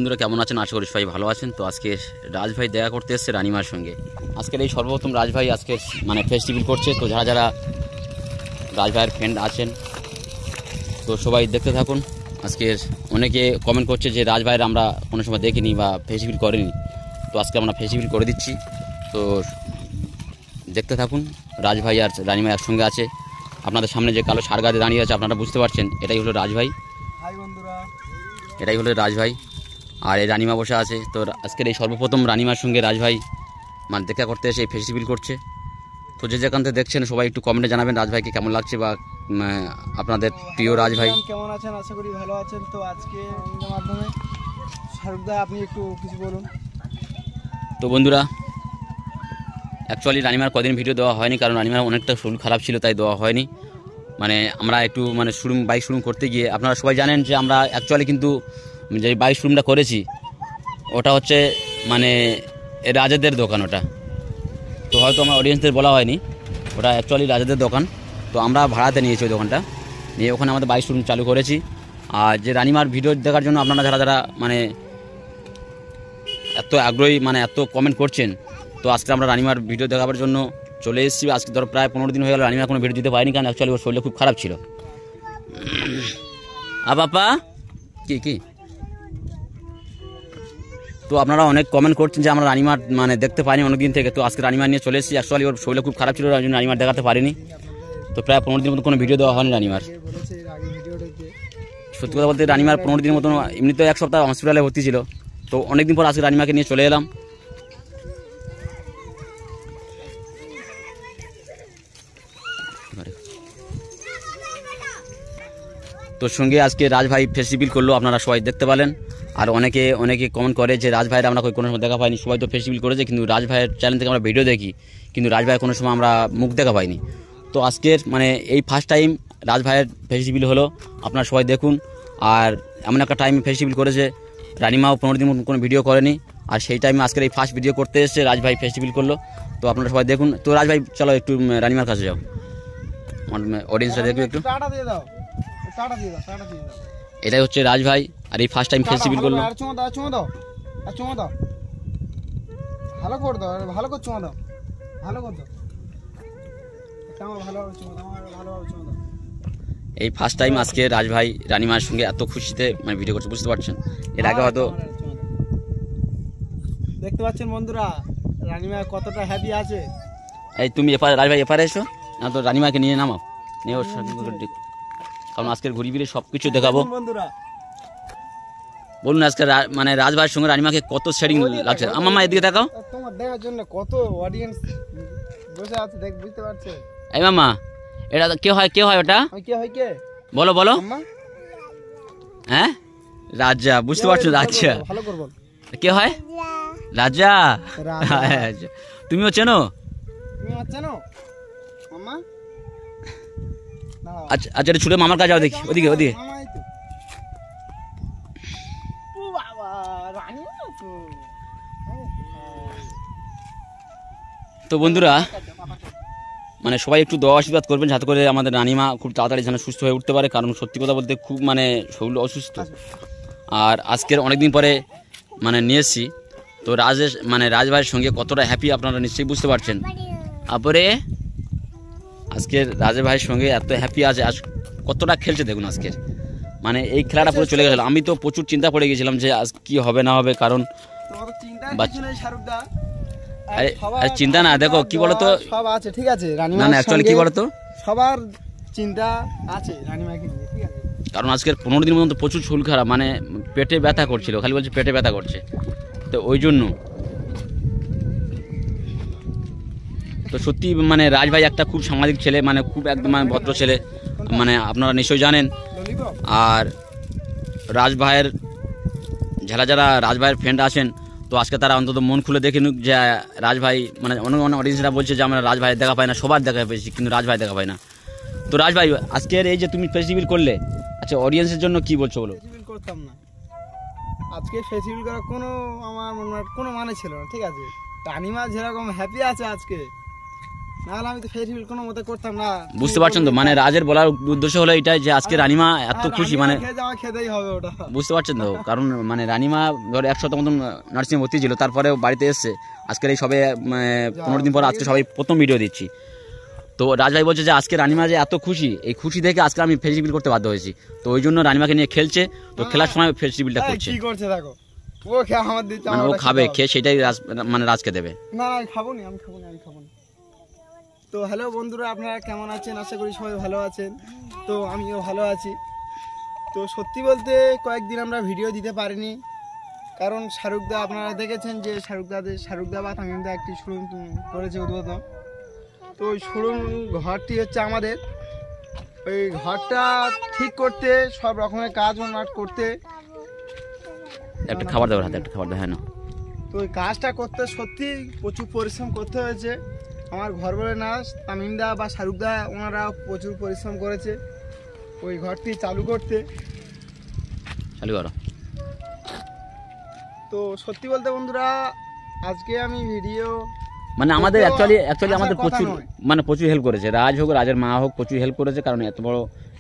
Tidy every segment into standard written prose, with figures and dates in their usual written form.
বন্ধুরা কেমন আছেন? আশা করি সবাই ভালো আছেন। তো আজকে রাজ ভাই দেখা করতে এসছে রানিমার সঙ্গে। আজকের এই সর্বপ্রথম রাজ ভাই আজকে মানে ফেস্টিভ্যাল করছে। তো যারা যারা রাজ ভাইয়ের ফ্রেন্ড আছেন তো সবাই দেখতে থাকুন। আজকে অনেকে কমেন্ট করছে যে রাজ ভাইয়ের আমরা কোনো সময় দেখিনি বা ফেস্টিভ্যাল করিনি, তো আজকে আমরা ফেস্টিভ্যাল করে দিচ্ছি। তো দেখতে থাকুন। রাজ ভাই আর রানিমা একসঙ্গে আছে। আপনাদের সামনে যে কালো সার গাছে দাঁড়িয়ে আছে আপনারা বুঝতে পারছেন, এটাই হলো রাজ ভাই। হাই বন্ধুরা, এটাই হলো রাজ ভাই আর এই রানিমা বসে আছে। তো আজকের এই সর্বপ্রথম রানিমার সঙ্গে রাজ ভাই মানে দেখা করতে এসে এই ফেস্টিভ্যাল করছে। তো যে যেখান থেকে দেখছেন সবাই একটু কমেন্টে জানাবেন রাজ ভাইকে কেমন লাগছে বা আপনাদের প্রিয় রাজ ভাই কেমন আছেন? আশা করি ভালো আছেন। তো আজকে আমাদের মাধ্যমে শাহরুখদা আপনি একটু কিছু বলুন। তো বন্ধুরা অ্যাকচুয়ালি রানিমার কদিন ভিডিও দেওয়া হয়নি, কারণ রানিমার অনেকটা শরীর খারাপ ছিল তাই দেওয়া হয়নি। মানে আমরা একটু মানে বাইক শোরুম করতে গিয়ে আপনারা সবাই জানেন যে আমরা অ্যাকচুয়ালি কিন্তু যে বাইক শোরুমটা করেছি ওটা হচ্ছে মানে রাজাদের দোকান ওটা। তো হয়তো আমার অডিয়েন্সদের বলা হয়নি, ওটা অ্যাকচুয়ালি রাজাদের দোকান। তো আমরা ভাড়াতে নিয়েছি ওই দোকানটা নিয়ে ওখানে আমাদের বাইক শোরুম চালু করেছি। আর যে রানিমার ভিডিও দেখার জন্য আপনারা যারা যারা মানে এত আগ্রহী মানে এত কমেন্ট করছেন, তো আজকে আমরা রানিমার ভিডিও দেখাবার জন্য চলে এসেছি। আজকে ধরো প্রায় 15 দিন হয়ে গেল রানিমার কোনো ভিডিও দিতে পারিনি, কারণ অ্যাকচুয়ালি ওর শরীরটা খুব খারাপ ছিল। বাপা কি তো আপনারা অনেক কমেন্ট করছেন যে আমরা রানিমার মানে দেখতে পাইনি অনেক দিন থেকে। তো আজকে রানিমার নিয়ে চলে এসেছি। অ্যাকচুয়ালি ওর শরীরটা খুব খারাপ ছিল, ওই জন্য রানিমার দেখাতে পারিনি। তো প্রায় 15 দিনের মতো কোনো ভিডিও দেওয়া হয়নি রানিমার। সত্যি কথা বলতে রানিমার 15 দিনের মতো এমনিতে এক সপ্তাহ হসপিটালে ভর্তি ছিল। তো অনেকদিন পর আজকে রানিমাকে নিয়ে চলে এলাম। তোর সঙ্গে আজকে রাজ ভাই ফেস্টিভ্যাল করলো, আপনারা সবাই দেখতে পেলেন। আর অনেকে কমেন্ট করে যে রাজ ভাইয়ের আমরা কোনো সময় দেখা পাইনি। সবাই তো ফেস্টিভ্যাল করেছে, কিন্তু রাজ ভাইয়ের চ্যানেল থেকে আমরা ভিডিও দেখি, কিন্তু রাজ ভাইয়ের কোনো সময় আমরা মুখ দেখা পাইনি। তো আজকের মানে এই ফার্স্ট টাইম রাজ ভাইয়ের ফেস্টিভ্যাল হলো, আপনারা সবাই দেখুন। আর এমন একটা টাইম ফেস্টিভ্যাল করেছে, রানিমাও 15 দিন কোনো ভিডিও করেনি, আর সেই টাইমে আজকের এই ফার্স্ট ভিডিও করতে এসেছে রাজ ভাই ফেস্টিভ্যাল করলো। তো আপনারা সবাই দেখুন। তো রাজ ভাই চলো একটু রানিমার কাছে যাও, অডিয়েন্সটা দেখবে একটু। এটাই হচ্ছে রাজ ভাই আর এই ফার্স্ট টাইম ফেস্টিভ্যাল করলো। ভালো করে দাও, ভালো করে চুমা দাও, ভালো করে দাও। এই ফার্স্ট টাইম আজকে রাজ ভাই রানিমার সঙ্গে এত খুশিতে মানে ভিডিও করছে, বুঝতে পারছেন। এর আগে হয়তো দেখতে পাচ্ছেন বন্ধুরা রানিমা কতটা হ্যাপি আছে। এই তুমি এপারে রাজ ভাই এপারে এসো না, তো রানিমাকে নিয়ে নামাও, নিয়ে ওর সঙ্গে কারণ আজকের ঘুরি ফিরে সব কিছু দেখাবো। বন্ধুরা বলুন আজকে মানে রাজ ভাইয়ের সঙ্গে রানিমাকে কত শেয়ারিং লাগছে। আমার এদিকে দেখাও, তোমার দেখার জন্য কত অডিয়েন্স বসে আছে, দেখ বুঝতে পারছেন। এই মামা এটা কে হয় ওটা বলো বলো। হ্যাঁ রাজা, বুঝতে পারছো রাজা ভালো করে বল। কে হয়? রাজা। তুমিও চেনো? মামা আচ্ছা আচ্ছা, ছুটে মামার কাছে যাও, দেখি ওদিকে। তো বন্ধুরা মানে সবাই একটু দোয়া আশীর্বাদ করবেন যাতে করে আমাদের রানিমা খুব তাড়াতাড়ি যেন সুস্থ হয়ে উঠতে পারে, কারণ সত্যি কথা বলতে খুব মানে শরীর অসুস্থ। আর আজকের অনেকদিন পরে মানে নিয়ে এসেছি। তো রাজ ভাইয়ের সঙ্গে কতটা হ্যাপি আপনারা নিশ্চয়ই বুঝতে পারছেন। তারপরে আজকের রাজ ভাইয়ের সঙ্গে এত হ্যাপি আছে, আজ কতটা খেলছে দেখুন। আজকের মানে এই খেলাটা পুরো চলে গেছিল। আমি তো প্রচুর চিন্তা পড়ে গেছিলাম যে আজ কি হবে না হবে, কারণ চিন্তা না, দেখো কি বলতো সব আছে ঠিক আছে। না অ্যাকচুয়ালি কি বলতো সবার চিন্তা আছে রানিমাকে নিয়ে, ঠিক আছে। কারণ আজকের 15 দিন পর্যন্ত প্রচুর শরীর খারাপ, মানে পেটে ব্যথা করছিল, খালি বলছে পেটে ব্যথা করছে। তো ওই জন্য তো সত্যি মানে রাজ ভাই একটা খুব সামাজিক ছেলে, মানে খুব একদম মানে ভদ্র ছেলে, মানে আপনারা নিশ্চয়ই জানেন। আর রাজ ভাইয়ের যারা রাজ ভাইয়ের ফ্রেন্ড আছেন, তো আজকে তারা অন্তত মন খুলে দেখে নিক যে রাজ ভাই মানে অনেক অডিয়েন্সরা বলছে যে আমরা রাজ ভাই দেখা পাই না, সবার দেখা পেয়েছি কিন্তু রাজ ভাই দেখা পাই না। তো রাজ ভাই আজকের এই যে তুমি ফেস্টিভ্যাল করলে, আচ্ছা অডিয়েন্সের জন্য কি বলছো বলো? ফেস্টিভ্যাল করতাম না আজকে, ফেস্টিভ্যাল করার কোনো মানে ছিল না, ঠিক আছে। রানিমা যেরকম হ্যাপি আছে আজকে, নাহলে আমি তো ফেসিবিল কোনো মতে করতাম না। বুঝতে পারছেন তো, মানে রাজের বলার উদ্দেশ্য হলো এটাই যে আজকে রানিমা এত খুশি, মানে খেতেই হবে ওটা, বুঝতে পারছেন তো। কারণ মানে রানিমা ধর 1 সপ্তাহ মতন নার্সিং ভর্তি ছিল, তারপরে বাড়িতে এসছে আজকের এই সবে 15 দিন পর আজকে সবাই প্রথম ভিডিও দিচ্ছি। তো রাজভাই বলছে যে আজকে রানিমা যে এত খুশি, এই খুশি দেখে আজকে আমি ফেস্টিভ্যাল করতে বাধ্য হয়েছি। তো ওই জন্য রানিমাকে নিয়ে খেলছে, তো খেলার সময় ফেস্টিভ্যালটা করছে। কি করছে দেখো, ও খেয়ে আমার দিচ্ছে, মানে ও খাবে, খেয়ে সেটাই মানে রাজকে দেবে। না আমি খাবো না, আমি খাবো না। তো হ্যালো বন্ধুরা, আপনারা কেমন আছেন? আশা করি সবাই ভালো আছেন। তো আমিও ভালো আছি। তো সত্যি বলতে কয়েকদিন আমরা ভিডিও দিতে পারিনি, কারণ শাহরুখদা আপনারা দেখেছেন যে শাহরুখদা বা তামিমদা একটি শোরুম করেছে উদ্বোধন। তো ওই শোরুম ঘরটি হচ্ছে আমাদের, ওই ঘরটা ঠিক করতে, সব রকমের কাজ করতে একটা খাবার দেওয়ার হাতে একটা খাবার দেওয়া হয় না। তো ওই কাজটা করতে সত্যি প্রচুর পরিশ্রম করতে হয়েছে। আমার ঘর বলে না, তামিমদা বা শাহরুখদা ওনারা প্রচুর পরিশ্রম করেছে ওই ঘরটি চালু করতে। চালু করো। তো সত্যি বলতে বন্ধুরা, আজকে আমি ভিডিও মানে আমাদের অ্যাকচুয়ালি আমাদের প্রচুর হেল্প করেছে। রাজ হোক, রাজের মা হোক, প্রচুর হেল্প করেছে। কারণ এত বড়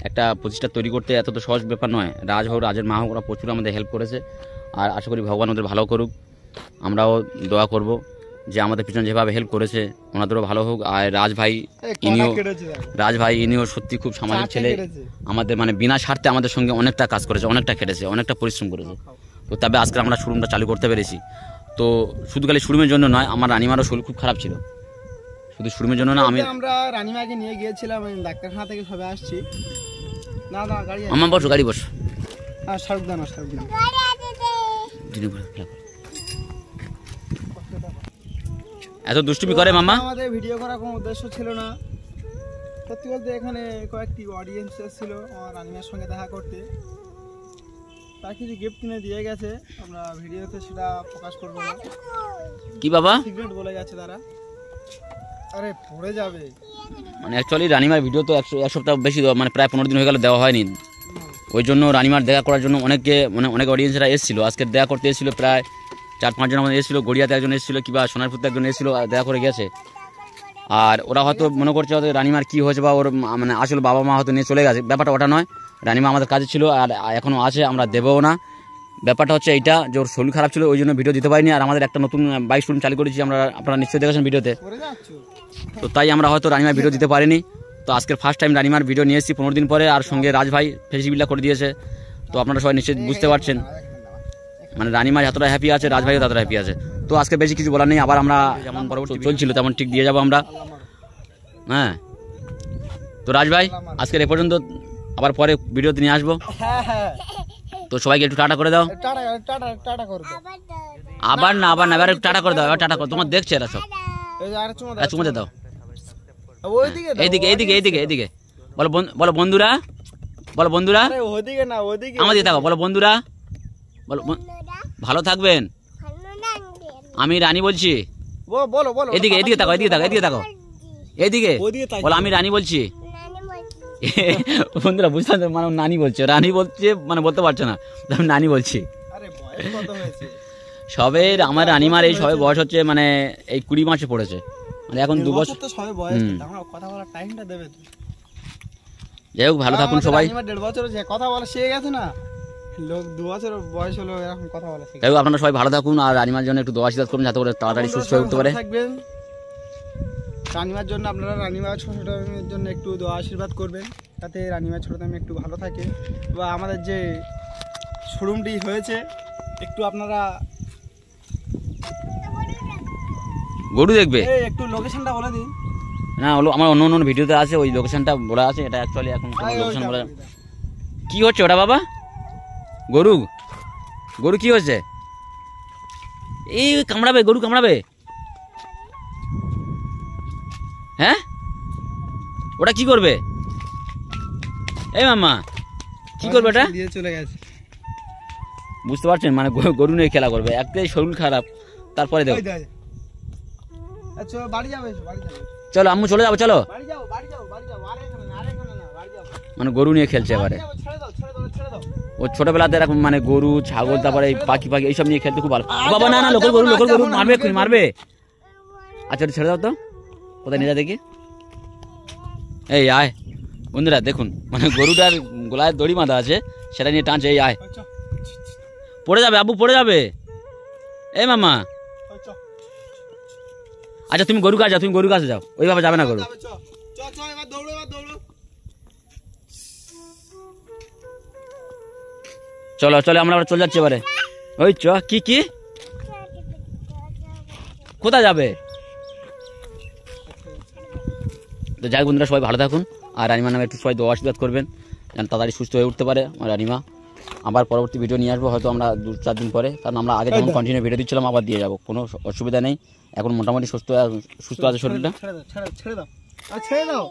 একটা প্রতিষ্ঠান তৈরি করতে এত তো সহজ ব্যাপার নয়। রাজ হোক, রাজের মা হোক, ওরা প্রচুর আমাদের হেল্প করেছে। আর আশা করি ভগবান ওদের ভালো করুক। আমরাও দোয়া করব যে আমাদের পিছনে যেভাবে হেল্প করেছে ওনাদেরও ভালো হোক। আর রাজ ভাই ইনিও সত্যি খুব সামাজিক ছেলে। আমাদের মানে বিনা স্বার্থে আমাদের সঙ্গে অনেকটা কাজ করেছে, অনেকটা খেটেছে, অনেকটা পরিশ্রম করেছে। তো তবে আজকে আমরা শোরুমটা চালু করতে পেরেছি। তো শুধু খালি শোরুমের জন্য নয়, আমার রানিমারও শরীর খুব খারাপ ছিল। শুধু শোরুমের জন্য না, আমরা রানিমাকে নিয়ে গিয়েছিলাম ডাক্তারখানা থেকে, সবে আসছি। না গাড়ি আমার বসো, গাড়ি বসো। শাহরুখদা এত দুষ্টুমি করে মামা। আমাদের ভিডিও করার কোনো উদ্দেশ্য ছিল না। সত্যি বলতে এখানে কয়েকটি অডিয়েন্স ছিল আমার রানিমার সঙ্গে দেখা করতে। তার কিছু গিফট কিনে দিয়ে গেছে, আমরা ভিডিওতে সেটা প্রকাশ করব না। কি বাবা? সিক্রেট বলে গেছে তারা। আরে পড়ে যাবে। মানে অ্যাকচুয়ালি রানিমার ভিডিও তো 1 সপ্তাহ বেশি, মানে প্রায় 15 দিন হয়ে গেল দেওয়া হয়নি। ওই জন্য রানিমার দেখা করার জন্য অনেক অডিয়েন্সরা এসেছিলো। আজকে দেখা করতে এসেছিলো প্রায় 4-5 জন আমাদের এসেছিলো। গড়িয়াতে একজন এসেছিলো, কিংবা সোনারপুরতে একজন এসেছিলো, দেখা করে গেছে। আর ওরা হয়তো মনে করছে হয়তো রানিমার কী হয়েছে, বা ওর মানে আসলে বাবা মা হয়তো নিয়ে চলে গেছে। ব্যাপারটা ওটা নয়, রানিমা আমাদের কাছে ছিল আর এখনও আছে, আমরা দেবও না। ব্যাপারটা হচ্ছে এইটা যে ওর শরীর খারাপ ছিল, ওই জন্য ভিডিও দিতে পারিনি। আর আমাদের একটা নতুন বাইক শোরুম চালু করেছি আমরা, আপনারা নিশ্চয়ই দেখেছেন ভিডিওতে। তো তাই আমরা হয়তো রানিমার ভিডিও দিতে পারিনি। তো আজকের ফার্স্ট টাইম রানিমার ভিডিও নিয়ে এসেছি 15 দিন পরে, আর সঙ্গে রাজ ভাই ফেস্টিভ্যালটা করে দিয়েছে। তো আপনারা সবাই নিশ্চয়ই বুঝতে পারছেন মানে রানিমা যতটা হ্যাপি আছে, রাজ ভাইও ততটা হ্যাপি আছে। তো আজকে বেশি কিছু বলার নেই, আবার আমরা যেমন পরবর্তী চলছিল তেমন ঠিক দিয়ে যাবো আমরা। হ্যাঁ, তো রাজ ভাই আজকের এ পর্যন্ত, আবার পরে ভিডিওতে নিয়ে আসবো। তো সবাইকে একটু টাটা করে দাও। আবার না এবার একটু টাটা করে দাও, এবার টাটা করো। তোমার দেখছে এরা সব, চুমোতে দাও। এইদিকে বলো বন্ধুরা, আমাদের থাকো, বলো বন্ধুরা, বলো ভালো থাকবেন। আমি রানী বলছি। এদিকে থাকো, এইদিকে বলো আমি রানী বলছি। বন্ধুরা বুঝতে মানে নানি বলছে, রানী বলছে মানে বলতে পারছে না, আমি নানি বলছি। সবে আমার রানিমার এই সবে বয়স হচ্ছে মানে এই 20 মাসে পড়েছে, মানে এখন 2 বছর। যাই হোক, ভালো থাকুন সবাই। 1.5 বছর কথা বলা শিখে গেছে না, লোক 2 বছর বয়স হলো এখন কথা বলা শিখে। যাই হোক, আপনারা সবাই ভালো থাকুন আর রানিমার জন্য একটু দোয়া আশীর্বাদ করুন, যাতে করে তাড়াতাড়ি সুস্থ হয়ে উঠতে পারে। রানিমার জন্য আপনারা রানিমা ছোটটার জন্য একটু দোয়া আশীর্বাদ করবেন, যাতে রানিমা ছোটটামি একটু ভালো থাকে। বা আমাদের যে শোরুমটি হয়েছে একটু আপনারা গরু দেখবে, একটু লোকেশনটা বলে দিন। না হলো আমার অন্য ভিডিওতে আছে, ওই লোকেশনটা বলা আছে। এটা অ্যাকচুয়ালি এখন লোকেশন বলা কি হচ্ছে ওটা বাবা? গরু কি হচ্ছে? এই কামড়াবে, গরু কামড়াবে। হ্যাঁ, ওটা কি করবে? এই মামা কি করবে ওটা? চলে গেছে, বুঝতে পারছেন, মানে গরু নিয়ে খেলা করবে। একটাই শরীর খারাপ, তারপরে দেখো। চলো আম্মু চলে যাবো, চলো। মানে গরু নিয়ে খেলছে এবারে। ও ছোটবেলাতে এরকম মানে গরু, ছাগল, তারপরে পাখি এইসব নিয়ে খেলতে খুব ভালো। বাবা না লোকাল গরু মারবে। আচ্ছা ছেড়ে দাও তো। কোথায় নিয়ে যা দেখি। এই আয় বন্ধুরা, দেখুন মানে গরুটার গলায় দড়ি বাঁধা আছে, সেটা নিয়ে টানছে। এই আয়, পড়ে যাবে আবু, পড়ে যাবে। এই মামা, আচ্ছা তুমি গরু কাছে যাও, তুমি গরু কাছে যাও, ওইভাবে যাবে না গরু। চলো চলো, আমরা চলে যাচ্ছি এবারে। ওই চ, কি কি কোথায় যাবে? তো যাই বন্ধুরা, সবাই ভালো থাকুন, আর রানিমার নামে একটু সবাই দোয়া আশীর্বাদ করবেন যেন তাড়াতাড়ি সুস্থ হয়ে উঠতে পারে আমার রানিমা। আবার পরবর্তী ভিডিও নিয়ে আসবো হয়তো আমরা 2-4 দিন পরে, কারণ আমরা আগে যেমন কন্টিনিউ ভিডিও দিচ্ছিলাম আবার দিয়ে যাবো, কোনো অসুবিধা নেই। এখন মোটামুটি সুস্থ আছে শরীরটা। ছেড়ে দাও।